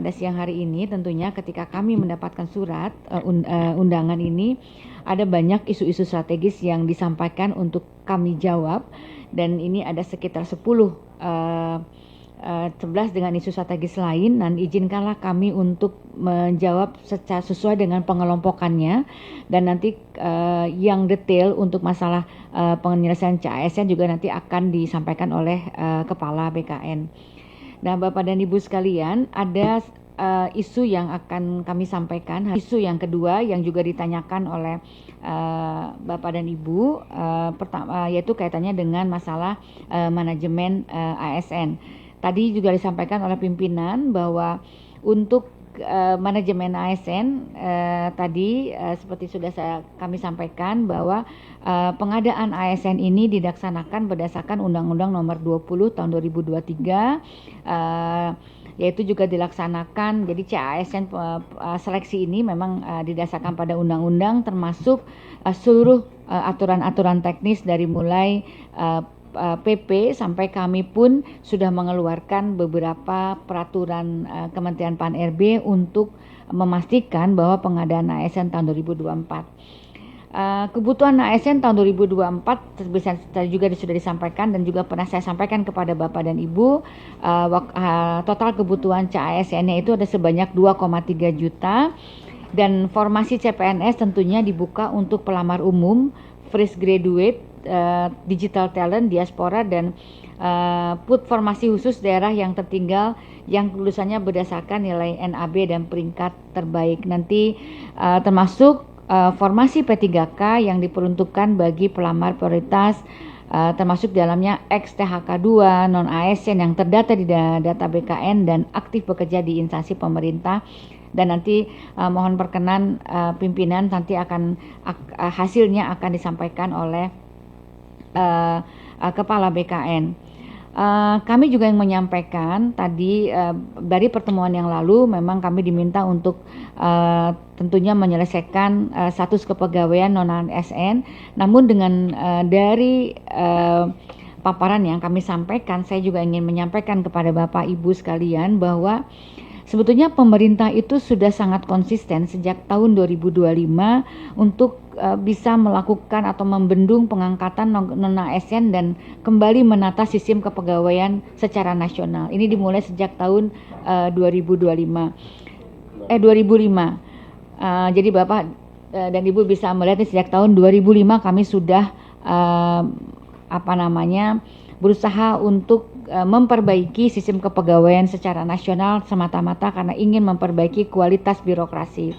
Pada siang hari ini tentunya ketika kami mendapatkan surat undangan ini, ada banyak isu-isu strategis yang disampaikan untuk kami jawab, dan ini ada sekitar 11 dengan isu strategis lain, dan izinkanlah kami untuk menjawab secara sesuai dengan pengelompokannya, dan nanti yang detail untuk masalah penyelesaian CASN juga nanti akan disampaikan oleh Kepala BKN. Nah, Bapak dan Ibu sekalian, ada isu yang akan kami sampaikan. Isu yang kedua yang juga ditanyakan oleh Bapak dan Ibu, pertama yaitu kaitannya dengan masalah manajemen ASN. Tadi juga disampaikan oleh pimpinan bahwa untuk manajemen ASN tadi seperti sudah kami sampaikan bahwa pengadaan ASN ini dilaksanakan berdasarkan Undang-Undang Nomor 20 Tahun 2023, yaitu juga dilaksanakan. Jadi CASN seleksi ini memang didasarkan pada undang-undang, termasuk seluruh aturan-aturan teknis dari mulai PP sampai kami pun sudah mengeluarkan beberapa peraturan Kementerian Pan-RB untuk memastikan bahwa pengadaan ASN tahun 2024. Kebutuhan ASN tahun 2024 juga sudah disampaikan dan juga pernah saya sampaikan kepada Bapak dan Ibu, total kebutuhan CASN-nya itu ada sebanyak 2,3 juta, dan formasi CPNS tentunya dibuka untuk pelamar umum, fresh graduate, digital talent, diaspora, dan put formasi khusus daerah yang tertinggal yang lulusannya berdasarkan nilai NAB dan peringkat terbaik. Nanti termasuk formasi P3K yang diperuntukkan bagi pelamar prioritas, termasuk dalamnya ex-THK2, non-ASN yang terdata di data BKN dan aktif bekerja di instansi pemerintah. Dan nanti mohon perkenan pimpinan, nanti akan hasilnya akan disampaikan oleh Kepala BKN. Kami juga yang menyampaikan tadi dari pertemuan yang lalu, memang kami diminta untuk tentunya menyelesaikan status kepegawaian non-ASN. Namun dengan dari paparan yang kami sampaikan, saya juga ingin menyampaikan kepada Bapak Ibu sekalian bahwa sebetulnya pemerintah itu sudah sangat konsisten sejak tahun 2025 untuk bisa melakukan atau membendung pengangkatan non-ASN dan kembali menata sistem kepegawaian secara nasional. Ini dimulai sejak tahun 2005. Jadi Bapak dan Ibu bisa melihat sejak tahun 2005 kami sudah berusaha untuk memperbaiki sistem kepegawaian secara nasional semata-mata karena ingin memperbaiki kualitas birokrasi.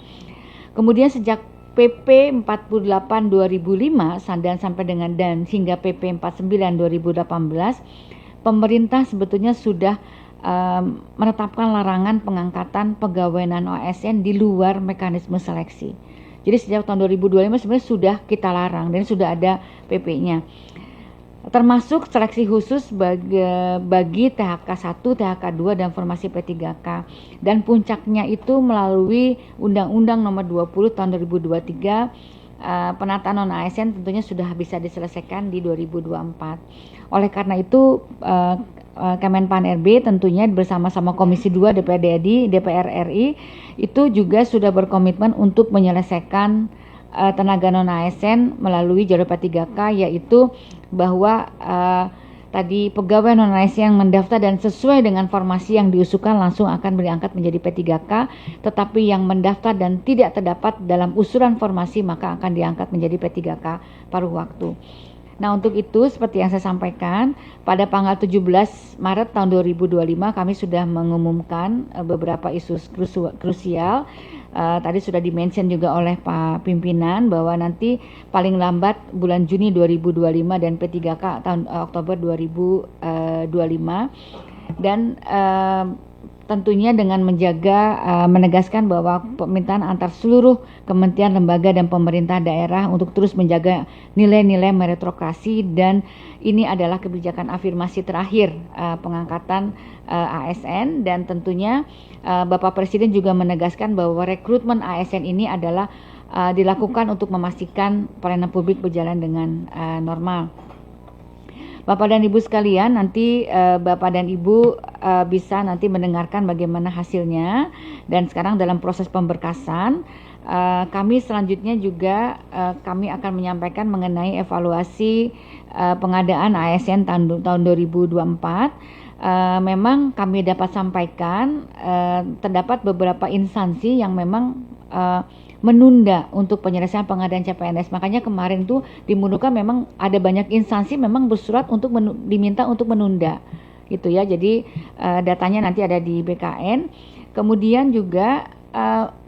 Kemudian sejak PP 48 2005 dan sampai dengan hingga PP 49 2018, pemerintah sebetulnya sudah menetapkan larangan pengangkatan pegawai non-ASN di luar mekanisme seleksi. Jadi sejak tahun 2025 sebenarnya sudah kita larang dan sudah ada PP-nya. Termasuk seleksi khusus bagi THK1, THK2, dan formasi P3K. Dan puncaknya itu melalui Undang-Undang Nomor 20 Tahun 2023, penataan non-ASN tentunya sudah bisa diselesaikan di 2024. Oleh karena itu Kemenpan RB tentunya bersama-sama Komisi 2 DPR RI itu juga sudah berkomitmen untuk menyelesaikan tenaga non-ASN melalui jalur P3K, yaitu bahwa tadi pegawai non-ASN yang mendaftar dan sesuai dengan formasi yang diusulkan langsung akan diangkat menjadi P3K, tetapi yang mendaftar dan tidak terdapat dalam usulan formasi maka akan diangkat menjadi P3K paruh waktu. Nah, untuk itu seperti yang saya sampaikan, pada tanggal 17 Maret tahun 2025 kami sudah mengumumkan beberapa isu krusial. Tadi sudah dimention juga oleh Pak Pimpinan bahwa nanti paling lambat bulan Juni 2025 dan P3K tahun Oktober 2025, dan tentunya dengan menjaga menegaskan bahwa permintaan antar seluruh kementerian, lembaga, dan pemerintah daerah untuk terus menjaga nilai-nilai meritokrasi, dan ini adalah kebijakan afirmasi terakhir pengangkatan ASN. Dan tentunya Bapak Presiden juga menegaskan bahwa rekrutmen ASN ini adalah dilakukan untuk memastikan pelayanan publik berjalan dengan normal. Bapak dan Ibu sekalian, nanti Bapak dan Ibu bisa nanti mendengarkan bagaimana hasilnya. Dan sekarang dalam proses pemberkasan, kami selanjutnya juga kami akan menyampaikan mengenai evaluasi pengadaan ASN tahun 2024. Memang kami dapat sampaikan terdapat beberapa instansi yang memang menunda untuk penyelesaian pengadaan CPNS. Makanya kemarin tuh di Munuka memang ada banyak instansi memang bersurat untuk diminta untuk menunda, gitu ya. Jadi datanya nanti ada di BKN. Kemudian juga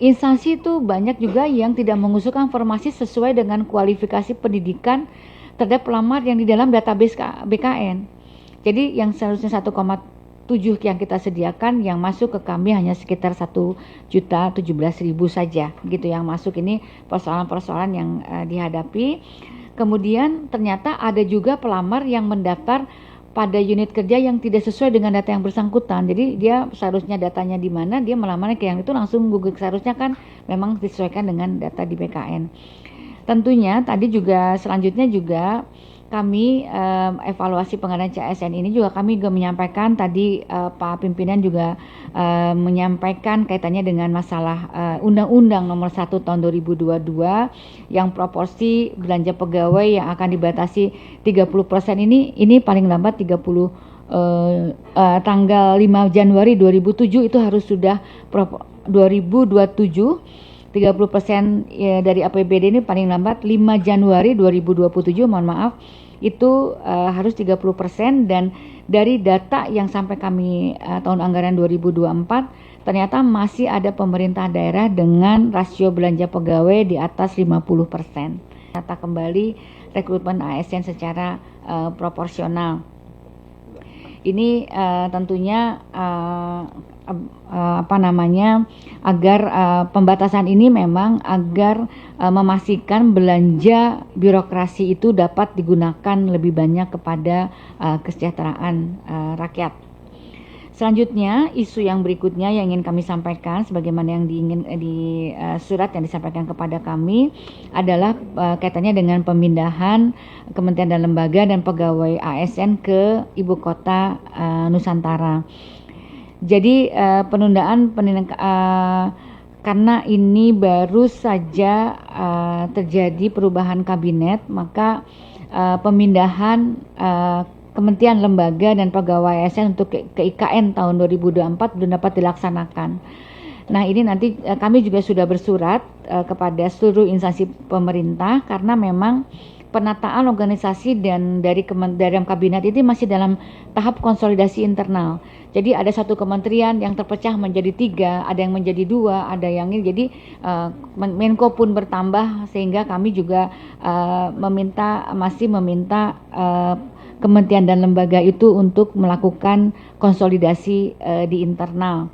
instansi itu banyak juga yang tidak mengusulkan formasi sesuai dengan kualifikasi pendidikan terhadap pelamar yang di dalam database BKN. Jadi yang seharusnya 1,7 yang kita sediakan, yang masuk ke kami hanya sekitar 1.017.000 saja, gitu yang masuk. Ini persoalan-persoalan yang dihadapi. Kemudian ternyata ada juga pelamar yang mendaftar pada unit kerja yang tidak sesuai dengan data yang bersangkutan. Jadi dia seharusnya datanya di mana, dia melamarnya ke yang itu langsung gugur. Seharusnya kan memang disesuaikan dengan data di BKN. Tentunya tadi juga selanjutnya juga kami evaluasi pengadaan CSN ini juga kami juga menyampaikan tadi Pak Pimpinan juga menyampaikan kaitannya dengan masalah Undang-Undang Nomor 1 Tahun 2022 yang proporsi belanja pegawai yang akan dibatasi 30% ini paling lambat tanggal 5 Januari 2007 itu harus sudah 2027 30% dari APBD ini paling lambat 5 Januari 2027, mohon maaf, itu harus 30%. Dan dari data yang sampai kami tahun anggaran 2024 ternyata masih ada pemerintah daerah dengan rasio belanja pegawai di atas 50%. Tata kembali rekrutmen ASN secara proporsional. Ini tentunya agar pembatasan ini memang agar memastikan belanja birokrasi itu dapat digunakan lebih banyak kepada kesejahteraan rakyat. Selanjutnya, isu yang berikutnya yang ingin kami sampaikan sebagaimana yang di surat yang disampaikan kepada kami adalah kaitannya dengan pemindahan kementerian dan lembaga dan pegawai ASN ke ibu kota Nusantara. Jadi penundaan karena ini baru saja terjadi perubahan kabinet, maka pemindahan kementerian lembaga dan pegawai ASN untuk ke IKN tahun 2024 belum dapat dilaksanakan. Nah, ini nanti kami juga sudah bersurat kepada seluruh instansi pemerintah karena memang penataan organisasi dan dari kabinet ini masih dalam tahap konsolidasi internal. Jadi ada satu kementerian yang terpecah menjadi 3, ada yang menjadi 2, ada yang ini. Jadi Menko pun bertambah sehingga kami juga masih meminta kementerian dan lembaga itu untuk melakukan konsolidasi di internal.